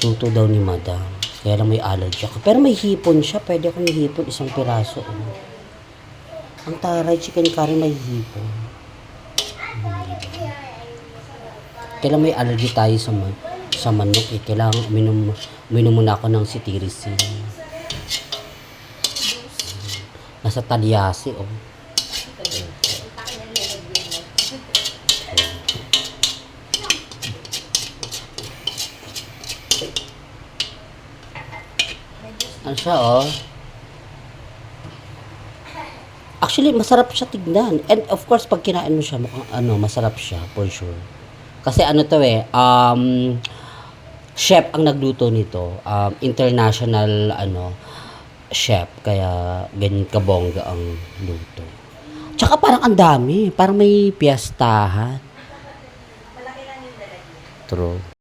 Luto daw ni madam. Kaya lang may allergy ako. Pero may hipon siya. Pwede akong hipon isang piraso. Ang taray, chicken curry may hipon. Kaya lang may allergy tayo sa manok eh. Kailangan uminom muna ako ng cetirizine. Nasa talyasi oh. Ano siya oh. Actually, masarap siya tignan. And of course, pag kinain mo siya, mukhang masarap siya, for sure. Kasi to chef ang nagluto nito. International, chef. Kaya, ganyan kabongga ang luto. Tsaka parang ang dami. Parang may piyestahan. True.